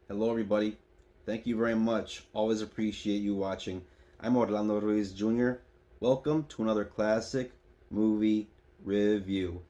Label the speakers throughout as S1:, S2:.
S1: Hello, everybody. Thank you very much. Always appreciate you watching. I'm Orlando Ruiz Jr. Welcome to another classic movie review.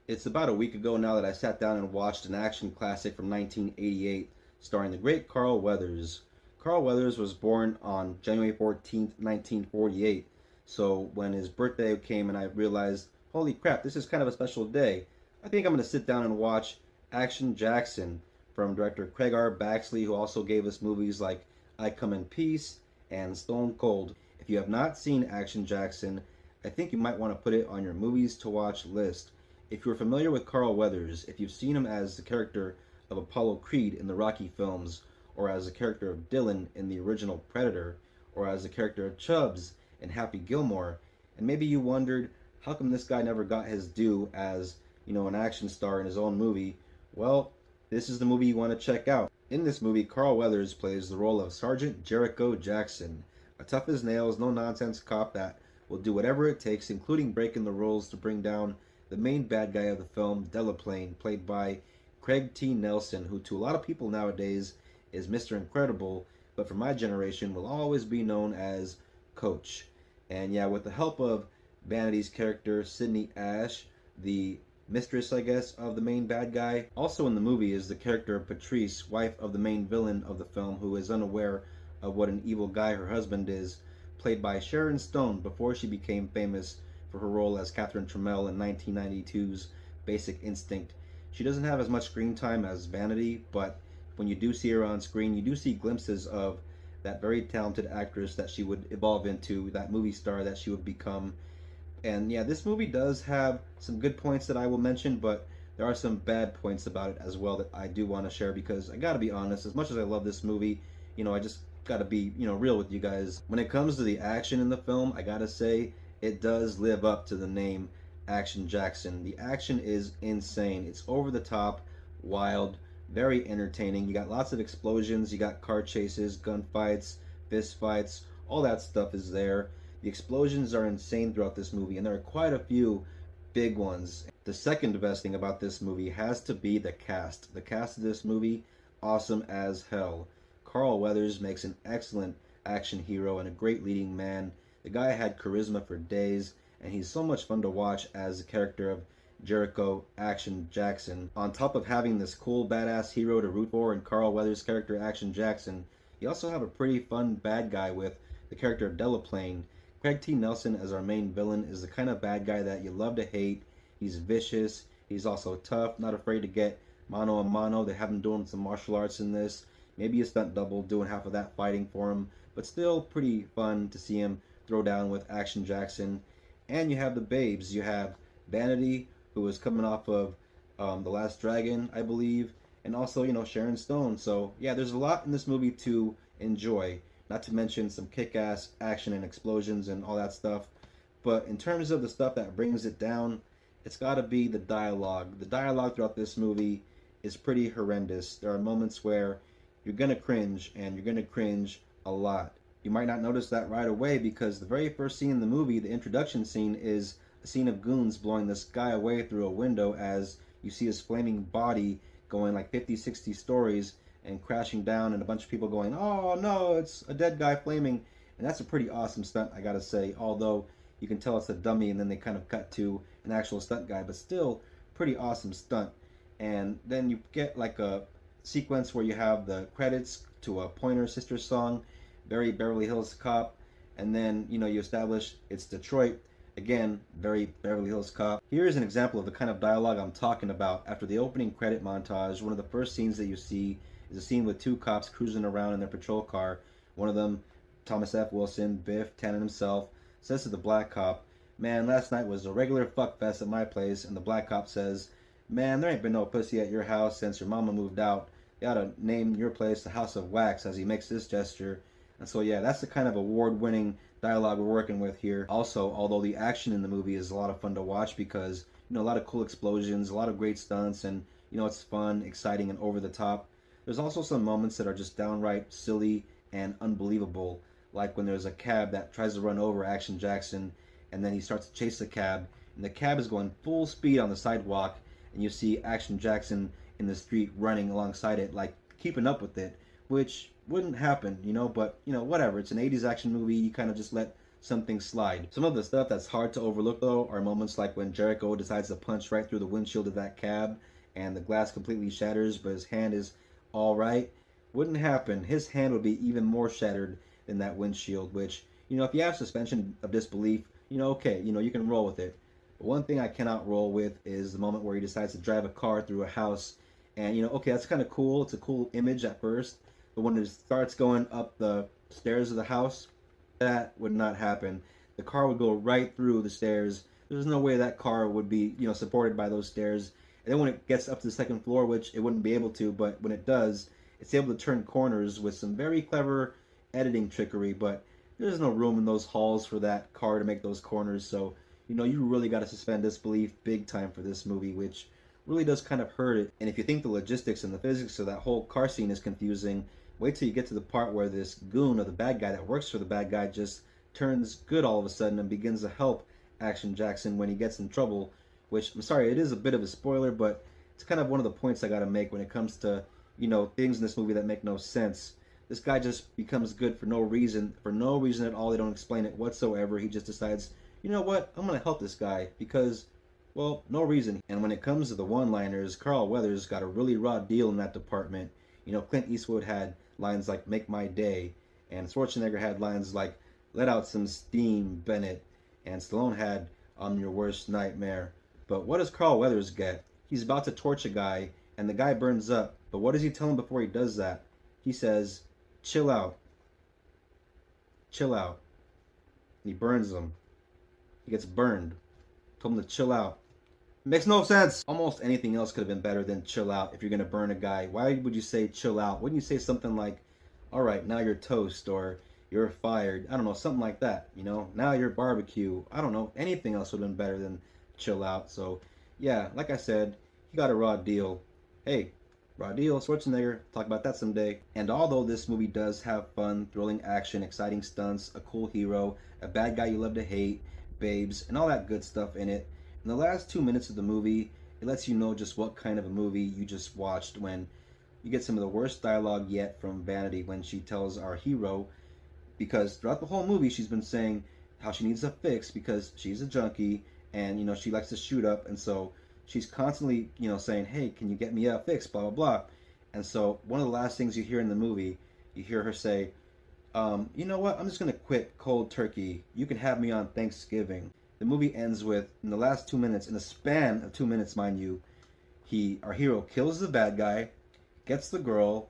S1: It's about a week ago now that I sat down and watched an action classic from 1988 starring the great Carl Weathers. Carl Weathers was born on January 14th, 1948. So when his birthday came and I realized, holy crap, this is kind of a special day, I think I'm going to sit down and watch Action Jackson from director Craig R. Baxley, who also gave us movies like I Come in Peace and Stone Cold. If you have not seen Action Jackson, I think you might want to put it on your movies to watch list. If you're familiar with Carl Weathers, if you've seen him as the character of Apollo Creed in the Rocky films, or as the character of Dylan in the original Predator, or as the character of Chubbs in Happy Gilmore, and maybe you wondered how come this guy never got his due as, an action star in his own movie, well, this is the movie you want to check out. In this movie, Carl Weathers plays the role of Sergeant Jericho Jackson, a tough as nails, no nonsense cop that will do whatever it takes, including breaking the rules to bring down the main bad guy of the film, Delaplane, played by Craig T. Nelson, who to a lot of people nowadays is Mr. Incredible, but for my generation will always be known as Coach. And yeah, with the help of Vanity's character, Sydney Ash, the mistress, I guess, of the main bad guy. Also in the movie is the character of Patrice, wife of the main villain of the film, who is unaware of what an evil guy her husband is, played by Sharon Stone before she became famous for her role as Catherine Trammell in 1992's Basic Instinct. She doesn't have as much screen time as Vanity, but when you do see her on screen, you do see glimpses of that very talented actress that she would evolve into, that movie star that she would become. And yeah, this movie does have some good points that I will mention, but there are some bad points about it as well that I do want to share because I gotta be honest, as much as I love this movie, I just gotta be, real with you guys. When it comes to the action in the film, I gotta say it does live up to the name Action Jackson. The action is insane. It's over the top, wild, very entertaining. You got lots of explosions, you got car chases, gunfights, fist fights, all that stuff is there. The explosions are insane throughout this movie, and there are quite a few big ones. The second best thing about this movie has to be the cast. The cast of this movie, awesome as hell. Carl Weathers makes an excellent action hero and a great leading man. The guy had charisma for days, and he's so much fun to watch as the character of Jericho Action Jackson. On top of having this cool badass hero to root for in Carl Weathers' character Action Jackson, you also have a pretty fun bad guy with the character of Delaplane. Craig T. Nelson as our main villain is the kind of bad guy that you love to hate. He's vicious. He's also tough, not afraid to get mano a mano. They have him doing some martial arts in this. Maybe a stunt double doing half of that fighting for him, but still pretty fun to see him throw down with Action Jackson. And you have the babes. You have Vanity, who is coming off of The Last Dragon, I believe, and also, Sharon Stone. So yeah, there's a lot in this movie to enjoy. Not to mention some kick-ass action and explosions and all that stuff. But in terms of the stuff that brings it down, it's got to be the dialogue. The dialogue throughout this movie is pretty horrendous. There are moments where you're going to cringe, and you're going to cringe a lot. You might not notice that right away because the very first scene in the movie, the introduction scene, is a scene of goons blowing this guy away through a window as you see his flaming body going like 50, 60 stories and crashing down, and a bunch of people going, oh no, it's a dead guy flaming. And that's a pretty awesome stunt, I gotta say, although you can tell it's a dummy and then they kind of cut to an actual stunt guy, but still pretty awesome stunt. And then you get like a sequence where you have the credits to a Pointer Sisters song, very Beverly Hills Cop, and then you establish it's Detroit. Again, very Beverly Hills Cop. Here is an example of the kind of dialogue I'm talking about. After the opening credit montage, one of the first scenes that you see is a scene with two cops cruising around in their patrol car. One of them, Thomas F. Wilson, Biff Tannen himself, says to the black cop, man, last night was a regular fuck fest at my place. And the black cop says, man, there ain't been no pussy at your house since your mama moved out. You ought to name your place the House of Wax, as he makes this gesture. And so yeah, that's the kind of award-winning dialogue we're working with here. Also, although the action in the movie is a lot of fun to watch because, a lot of cool explosions, a lot of great stunts, and, it's fun, exciting, and over the top. There's also some moments that are just downright silly and unbelievable, like when there's a cab that tries to run over Action Jackson, and then he starts to chase the cab, and the cab is going full speed on the sidewalk, and you see Action Jackson in the street running alongside it like keeping up with it, which wouldn't happen, but whatever. It's an 80s action movie. You kind of just let something slide. Some of the stuff that's hard to overlook though are moments like when Jericho decides to punch right through the windshield of that cab and the glass completely shatters, but his hand is all right. Wouldn't happen. His hand would be even more shattered than that windshield, which, if you have suspension of disbelief, okay, you can roll with it. But one thing I cannot roll with is the moment where he decides to drive a car through a house. And, okay, that's kind of cool. It's a cool image at first. But when it starts going up the stairs of the house, that would not happen. The car would go right through the stairs. There's no way that car would be, supported by those stairs. And then when it gets up to the second floor, which it wouldn't be able to, but when it does, it's able to turn corners with some very clever editing trickery. But there's no room in those halls for that car to make those corners. So, you really got to suspend disbelief big time for this movie, which really does kind of hurt it. And if you think the logistics and the physics of that whole car scene is confusing, wait till you get to the part where this goon, or the bad guy that works for the bad guy, just turns good all of a sudden and begins to help Action Jackson when he gets in trouble. Which, I'm sorry, it is a bit of a spoiler, but it's kind of one of the points I gotta make when it comes to, things in this movie that make no sense. This guy just becomes good for no reason at all. They don't explain it whatsoever. He just decides, you know what, I'm gonna help this guy because, well, no reason. And when it comes to the one-liners, Carl Weathers got a really raw deal in that department. Clint Eastwood had lines like "Make My Day," and Schwarzenegger had lines like "Let out some steam, Bennett," and Stallone had "I'm your worst nightmare." But what does Carl Weathers get? He's about to torch a guy, and the guy burns up. But what does he tell him before he does that? He says, "Chill out. Chill out." And he burns him. He gets burned. Told him to chill out. Makes no sense. Almost anything else could have been better than chill out if you're going to burn a guy. Why would you say chill out? Wouldn't you say something like, all right, now you're toast, or you're fired? I don't know, something like that, Now you're barbecue. I don't know. Anything else would have been better than chill out. So, yeah, like I said, he got a raw deal. Hey, raw deal, Schwarzenegger. Talk about that someday. And although this movie does have fun, thrilling action, exciting stunts, a cool hero, a bad guy you love to hate, babes, and all that good stuff in it, in the last 2 minutes of the movie, it lets you know just what kind of a movie you just watched when you get some of the worst dialogue yet from Vanity when she tells our hero, because throughout the whole movie she's been saying how she needs a fix because she's a junkie and, she likes to shoot up, and so she's constantly, saying, hey, can you get me a fix, blah, blah, blah. And so one of the last things you hear in the movie, you hear her say, you know what, I'm just going to quit cold turkey. You can have me on Thanksgiving. The movie ends with, in the last 2 minutes, in a span of 2 minutes, mind you, our hero kills the bad guy, gets the girl,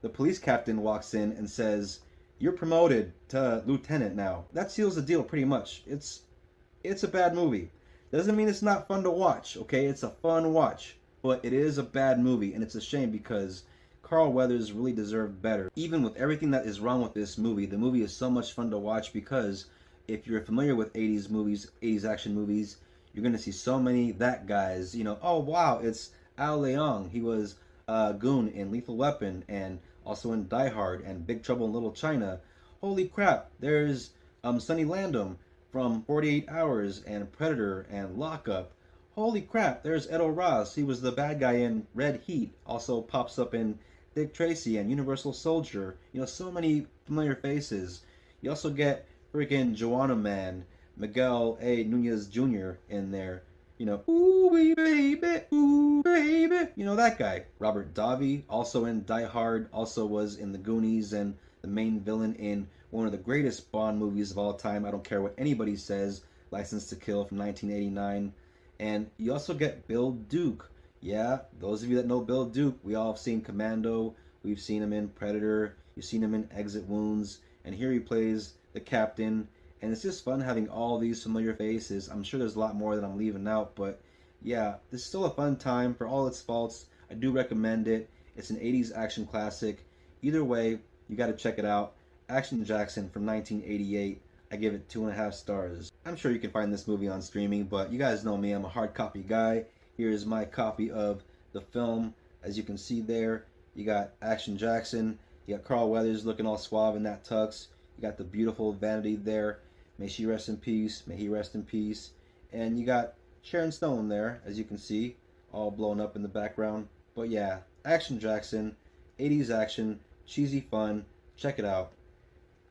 S1: the police captain walks in and says, you're promoted to lieutenant now. That seals the deal pretty much. It's a bad movie. Doesn't mean it's not fun to watch, okay? It's a fun watch. But it is a bad movie, and it's a shame because Carl Weathers really deserved better. Even with everything that is wrong with this movie, the movie is so much fun to watch because if you're familiar with 80s movies, 80s action movies, you're going to see so many that guys, oh wow, it's Al Leong. He was Goon in Lethal Weapon and also in Die Hard and Big Trouble in Little China. Holy crap, there's Sonny Landham from 48 Hours and Predator and Lockup. Holy crap, there's Edo Ross. He was the bad guy in Red Heat. Also pops up in Dick Tracy and Universal Soldier. So many familiar faces. You also get freaking Joanna Man, Miguel A. Nunez Jr. in there. Ooh wee baby, ooh baby. That guy. Robert Davi, also in Die Hard, also was in The Goonies and the main villain in one of the greatest Bond movies of all time. I don't care what anybody says, License to Kill from 1989. And you also get Bill Duke. Yeah, those of you that know Bill Duke, we all have seen Commando. We've seen him in Predator. You've seen him in Exit Wounds. And here he plays the captain. And it's just fun having all these familiar faces. I'm sure there's a lot more that I'm leaving out. But yeah, this is still a fun time for all its faults. I do recommend it. It's an 80s action classic. Either way, you got to check it out. Action Jackson from 1988. I give it 2.5 stars. I'm sure you can find this movie on streaming, but you guys know me, I'm a hard copy guy. Here is my copy of the film. As you can see there, you got Action Jackson, you got Carl Weathers looking all suave in that tux, you got the beautiful Vanity there, may she rest in peace, may he rest in peace, and you got Sharon there, as you can see, all blown up in the background. But yeah, Action Jackson, 80s action, cheesy fun. Check it out.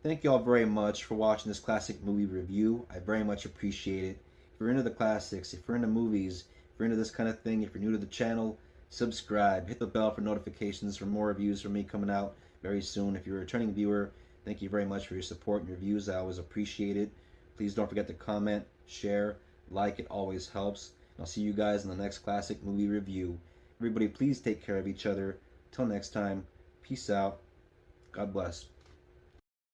S1: Thank you all very much for watching this classic movie review. I very much appreciate it. If you're into the classics, if you're into movies, if you're into this kind of thing, if you're new to the channel, subscribe. Hit the bell for notifications for more reviews from me coming out very soon. If you're a returning viewer, thank you very much for your support and your views. I always appreciate it. Please don't forget to comment, share, like. It always helps. And I'll see you guys in the next classic movie review. Everybody, please take care of each other. Till next time, peace out. God bless.